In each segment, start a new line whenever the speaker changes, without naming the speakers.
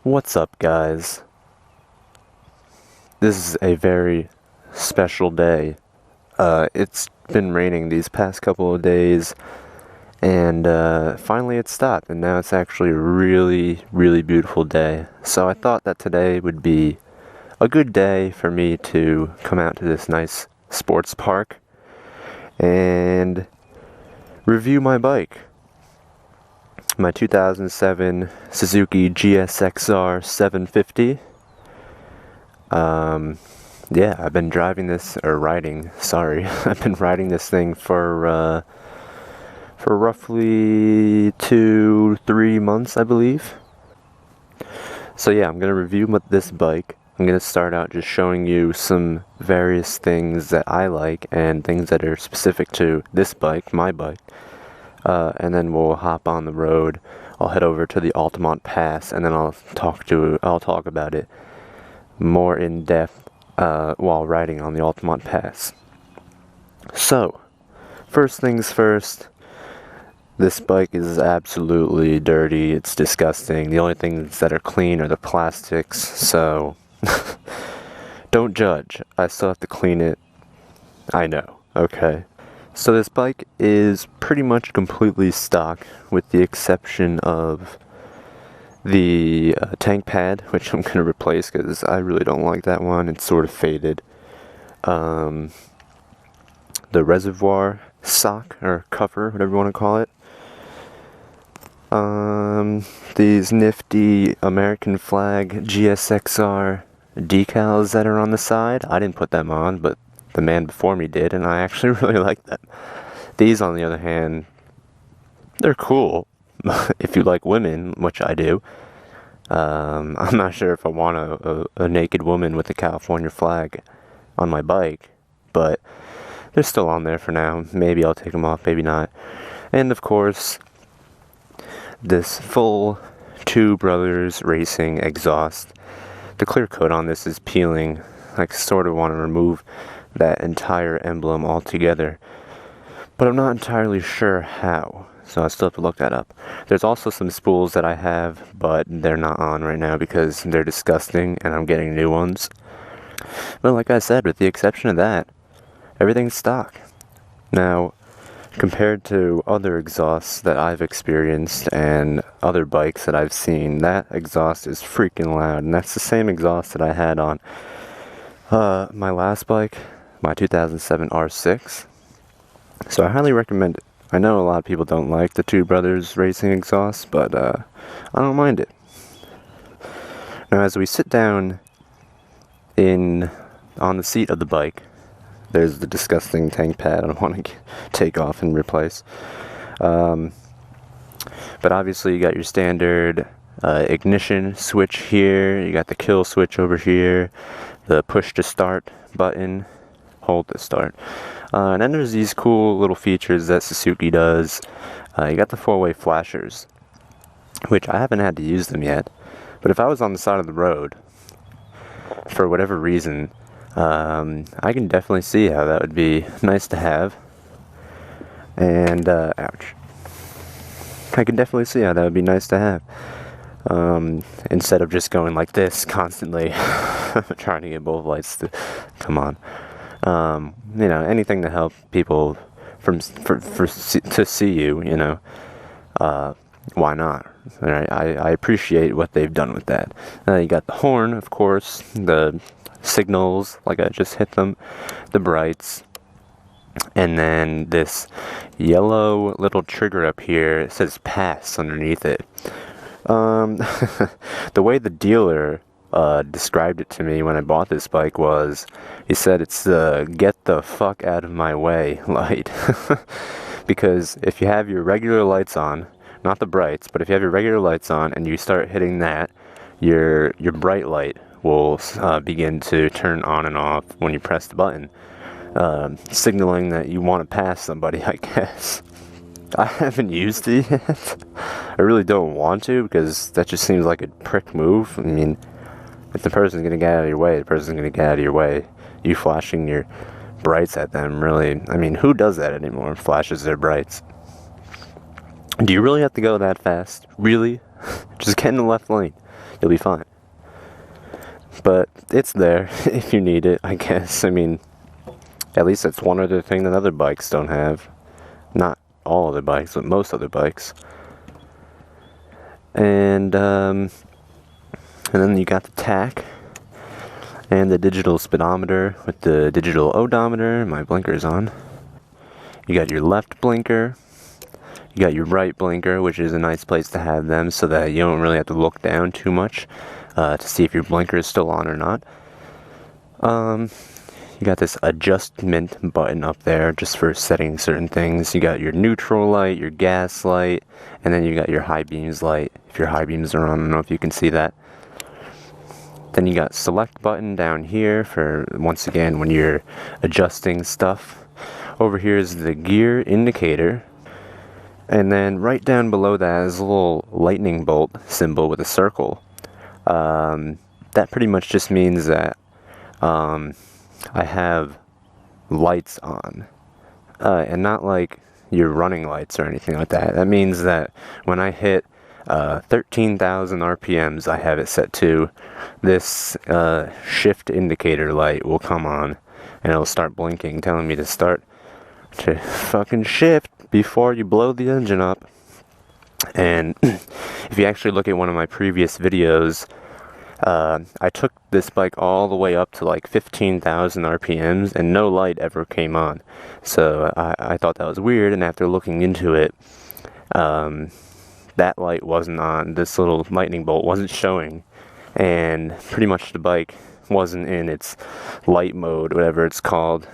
What's up, guys? This is a very special day. It's been raining these past couple of days, and finally it stopped, and now it's actually a really, really beautiful day. So I thought that today would be a good day for me to come out to this nice sports park and review my bike. My 2007 Suzuki GSXR 750. Yeah, I've been riding, sorry. I've been riding this thing for roughly 2-3 months, I believe. So yeah, I'm gonna review this bike. I'm gonna start out just showing you some various things that I like and things that are specific to this bike, my bike. And then we'll hop on the road. I'll head over to the Altamont Pass, and then I'll talk about it more in depth while riding on the Altamont Pass. So, first things first, this bike is absolutely dirty. It's disgusting. The only things that are clean are the plastics, so don't judge. I still have to clean it. I know, okay? So this bike is pretty much completely stock, with the exception of the tank pad, which I'm going to replace because I really don't like that one. It's sort of faded. The reservoir sock, or cover, whatever you want to call it. These nifty American flag GSXR decals that are on the side. I didn't put them on, but the man before me did, and I actually really like them. These, on the other hand, they're cool. If you like women, which I do. I'm not sure if I want a naked woman with a California flag on my bike, but they're still on there for now. Maybe I'll take them off, maybe not. And of course, this full Two Brothers Racing exhaust. The clear coat on this is peeling. I sort of want to remove that entire emblem altogether, but I'm not entirely sure how, so I still have to look that up. There's also some spools that I have, but they're not on right now because they're disgusting and I'm getting new ones. But like I said, with the exception of that, everything's stock. Now, compared to other exhausts that I've experienced and other bikes that I've seen, that exhaust is freaking loud, and that's the same exhaust that I had on my last bike, my 2007 R6. So I highly recommend it. I know a lot of people don't like the Two Brothers Racing exhaust, but I don't mind it. Now, as we sit down on the seat of the bike, there's the disgusting tank pad I want to take off and replace. But obviously you got your standard ignition switch here, you got the kill switch over here, the push to start button, hold to start. And then there's these cool little features that Suzuki does. You got the four-way flashers, which I haven't had to use them yet. But if I was on the side of the road, for whatever reason, I can definitely see how that would be nice to have. And, ouch. I can definitely see how that would be nice to have. Instead of just going like this constantly, trying to get both lights to come on. Anything to help people to see you, why not? I appreciate what they've done with that. You got the horn, of course, the signals, like I just hit them, the brights, and then this yellow little trigger up here, it says pass underneath it. The way the dealer described it to me when I bought this bike was, he said it's the get the fuck out of my way light. Because if you have your regular lights on, not the brights, but if you have your regular lights on and you start hitting that, your bright light will begin to turn on and off when you press the button, signaling that you want to pass somebody, I guess. I haven't used it yet. I really don't want to, because that just seems like a prick move. I mean, if the person's going to get out of your way, the person's going to get out of your way. You flashing your brights at them, really, I mean, who does that anymore? Flashes their brights. Do you really have to go that fast? Really? Just get in the left lane. you'll be fine. But it's there if you need it, I guess. I mean, at least that's one other thing that other bikes don't have. Not all other bikes, but most other bikes. And then you got the tach and the digital speedometer with the digital odometer. My blinker's on. You got your left blinker. You got your right blinker, which is a nice place to have them so that you don't really have to look down too much to see if your blinker is still on or not. You got this adjustment button up there just for setting certain things. You got your neutral light, your gas light, and then you got your high beams light. If your high beams are on, I don't know if you can see that. Then you got select button down here for, once again, when you're adjusting stuff. Over here is the gear indicator. And then right down below that is a little lightning bolt symbol with a circle. That pretty much just means that I have lights on, and not like your running lights or anything like that. That means that when I hit 13,000 RPMs, I have it set to, this shift indicator light will come on, and it'll start blinking, telling me to start to fucking shift before you blow the engine up. And if you actually look at one of my previous videos, I took this bike all the way up to like 15,000 RPMs and no light ever came on. So I thought that was weird, and after looking into it, that light wasn't on. This little lightning bolt wasn't showing, and pretty much the bike wasn't in its light mode, whatever it's called,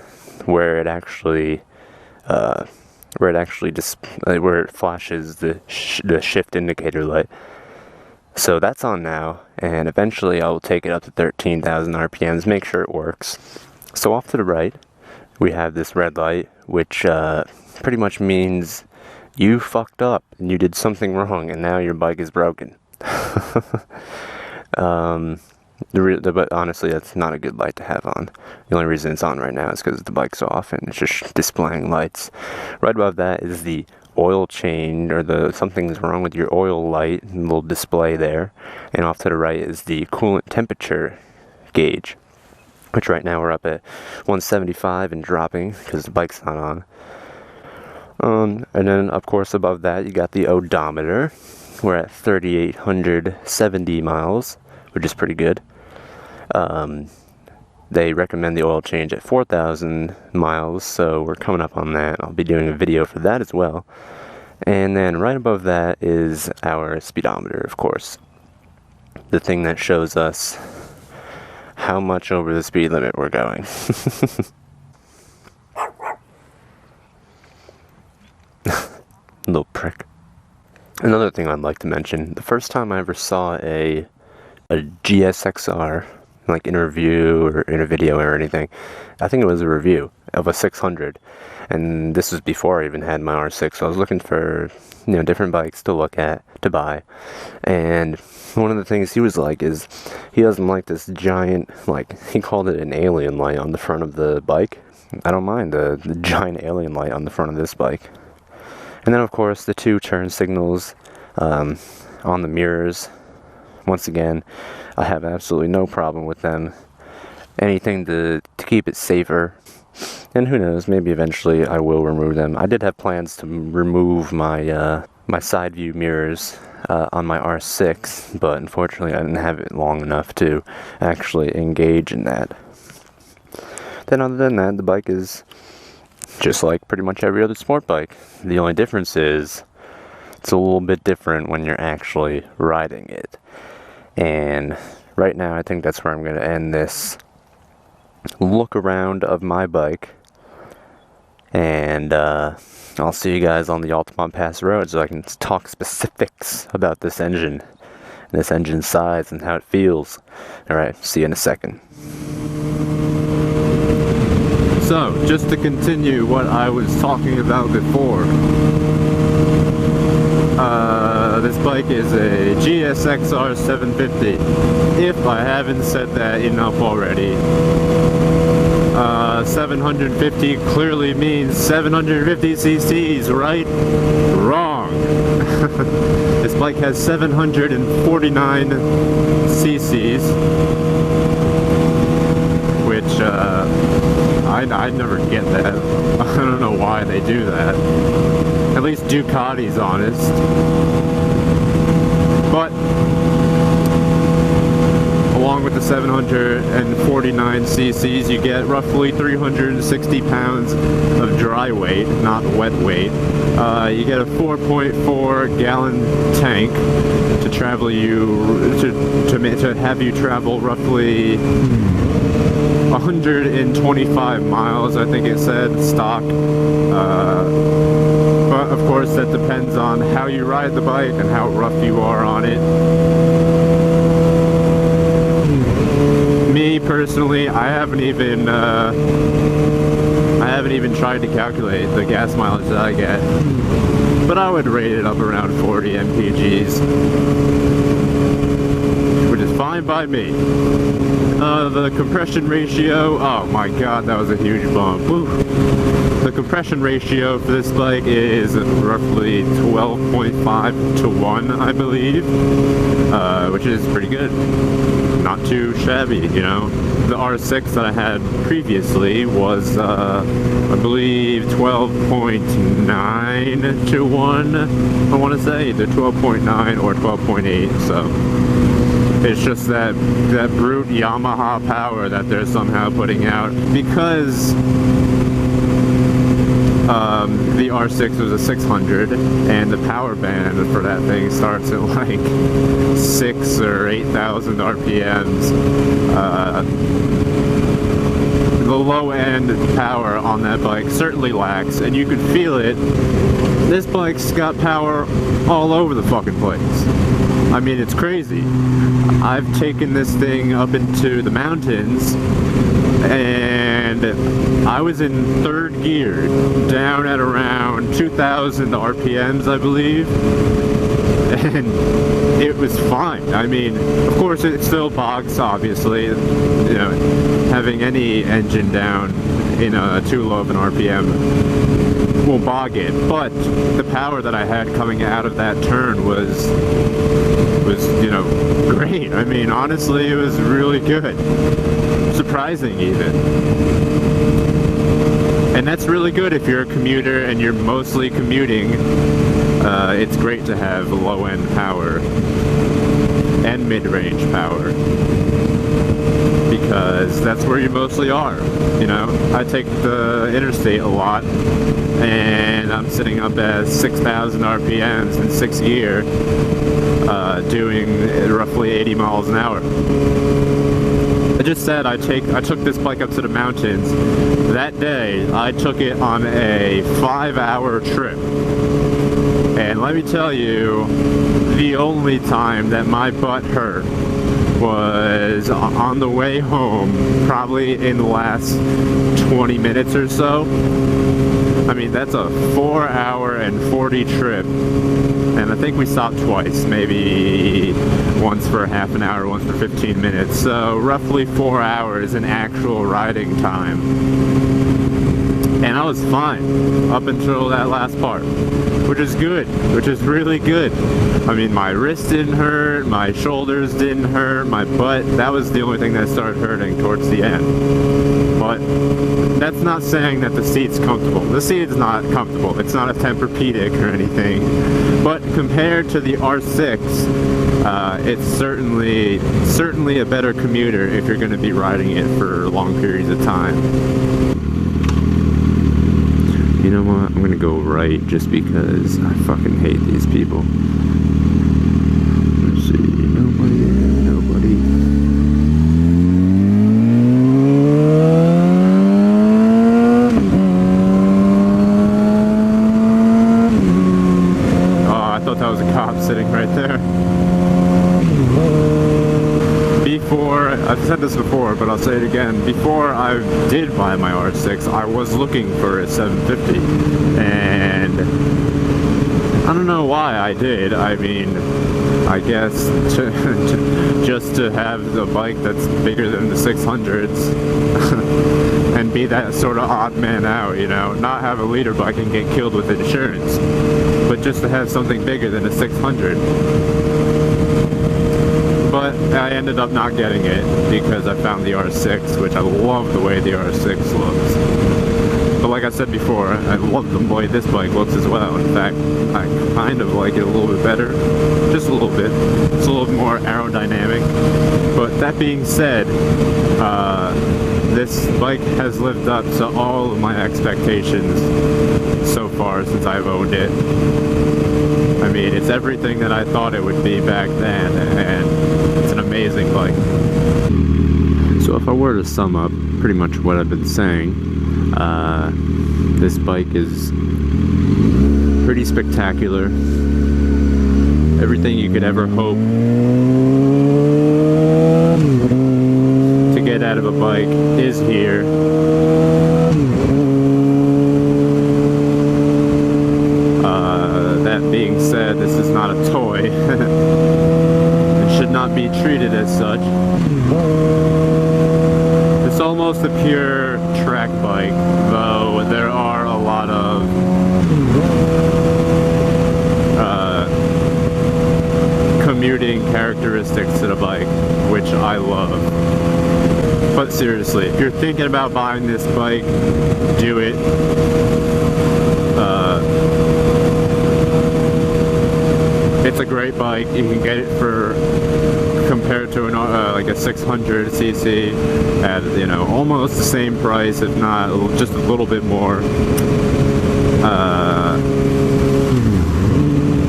where it actually where it flashes the shift indicator light. So that's on now, and eventually I will take it up to 13,000 RPMs, make sure it works. So off to the right, we have this red light, which pretty much means you fucked up and you did something wrong, and now your bike is broken. But honestly, that's not a good light to have on. The only reason it's on right now is because the bike's off and it's just displaying lights. Right above that is the oil change, or something's wrong with your oil light, and a little display there. And off to the right is the coolant temperature gauge, which right now we're up at 175 and dropping because the bike's not on. And then of course above that you got the odometer. We're at 3,870 miles, which is pretty good. They recommend the oil change at 4,000 miles, so we're coming up on that. I'll be doing a video for that as well. And then right above that is our speedometer, of course. The thing that shows us how much over the speed limit we're going. Little prick. Another thing I'd like to mention, the first time I ever saw a GSXR, like in a review or in a video or anything, I think it was a review of a 600, and this was before I even had my R6, so I was looking for, different bikes to look at, to buy. And one of the things he was like is, he doesn't like this giant, he called it an alien light on the front of the bike. I don't mind the giant alien light on the front of this bike. And then of course the two turn signals on the mirrors. Once again, I have absolutely no problem with them. Anything to keep it safer. And who knows, maybe eventually I will remove them. I did have plans to remove my my side view mirrors on my R6, but unfortunately I didn't have it long enough to actually engage in that. Then other than that, the bike is just like pretty much every other sport bike. The only difference is it's a little bit different when you're actually riding it. And right now I think that's where I'm going to end this look around of my bike. And I'll see you guys on the Altamont Pass Road so I can talk specifics about this engine, this engine size and how it feels. Alright, see you in a second. So, just to continue what I was talking about before, this bike is a GSXR 750, if I haven't said that enough already. 750 clearly means 750 cc's, right? Wrong. This bike has 749 cc's, which I never get that. I don't know why they do that. At least Ducati's honest. But along with the 749 cc's, you get roughly 360 pounds of dry weight, not wet weight. You get a 4.4 gallon tank to travel you to have you travel roughly 125 miles, I think it said, stock. But of course that depends on how you ride the bike and how rough you are on it. Me personally, I haven't even tried to calculate the gas mileage that I get, but I would rate it up around 40 mpgs, which is fine by me. The compression ratio, oh my god, that was a huge bump. Woo. The compression ratio for this bike is roughly 12.5 to 1, I believe, which is pretty good. Not too shabby, you know. The R6 that I had previously was, I believe, 12.9 to 1, I want to say, either 12.9 or 12.8, so it's just that brute Yamaha power that they're somehow putting out, because the R6 was a 600, and the power band for that thing starts at like 6 or 8,000 RPMs. The low end power on that bike certainly lacks, and you can feel it. This bike's got power all over the fucking place. I mean, it's crazy. I've taken this thing up into the mountains, and I was in third gear, down at around 2,000 RPMs, I believe, and it was fine. I mean, of course it still bogs, obviously, you know, having any engine down in too low of an RPM will bog it, but the power that I had coming out of that turn was, you know, great. I mean, honestly, it was really good. Surprising, even. And that's really good if you're a commuter and you're mostly commuting. It's great to have low-end power and mid-range power, because that's where you mostly are. You know, I take the interstate a lot, and I'm sitting up at 6,000 RPMs in 6th gear, doing roughly 80 miles an hour. I just said I took this bike up to the mountains. That day, I took it on a 5-hour trip. And let me tell you, the only time that my butt hurt was on the way home, probably in the last 20 minutes or so. I mean, that's a 4-hour and 40 trip. And I think we stopped twice, maybe once for half an hour, once for 15 minutes. So roughly 4 hours in actual riding time. And I was fine up until that last part, which is good, which is really good. I mean, my wrist didn't hurt, my shoulders didn't hurt, my butt, that was the only thing that started hurting towards the end. But that's not saying that the seat's comfortable. The seat is not comfortable. It's not a Tempur-Pedic or anything. But compared to the R6, it's certainly a better commuter if you're going to be riding it for long periods of time. You know what? I'm gonna go right just because I fucking hate these people. Let's see. Nobody. Oh, I thought that was a cop sitting right there. Before, I've said this before, but I'll say it again. Before I did buy my R6, I was looking for a 750, and I don't know why I did. I mean, I guess just to have the bike that's bigger than the 600s and
be that sort of odd man out, you know, not have a leader bike and get killed with insurance, but just to have something bigger than a 600. But I ended up not getting it because I found the R6, which I love the way the R6 looks. But like I said before, I love the way this bike looks as well. In fact, I kind of like it a little bit better. Just a little bit. It's a little more aerodynamic. But that being said, this bike has lived up to all of my expectations so far since I've owned it. I mean, it's everything that I thought it would be back then, and it's an amazing bike. So if I were to sum up pretty much what I've been saying, this bike is pretty spectacular. Everything you could ever hope to get out of a bike is here. That being said, this is not a toy. It should not be treated as such. It's almost a pure track bike, though there are a lot of commuting characteristics to the bike, which I love. But seriously, if you're thinking about buying this bike, do it. It's a great bike. You can get it for, compared to an like a 600cc at, you know, almost the same price, if not just a little bit more.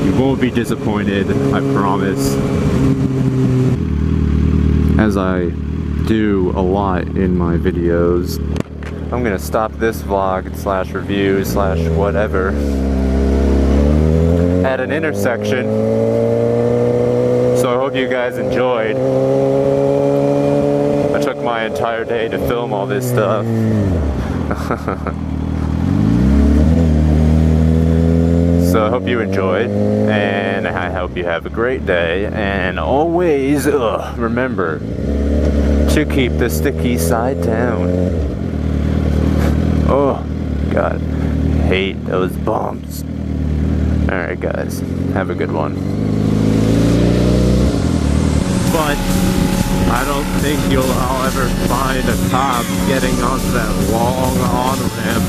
You won't be disappointed, I promise. As I do a lot in my videos, I'm gonna stop this vlog slash review slash whatever at an intersection. So I hope you guys enjoyed. I took my entire day to film all this stuff. So I hope you enjoyed, and I hope you have a great day, and always remember to keep the sticky side down. Oh God, hate those bumps. Alright guys, have a good one. But I don't think I'll ever find a cop getting onto that long on-ramp,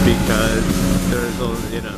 because there's a, you know,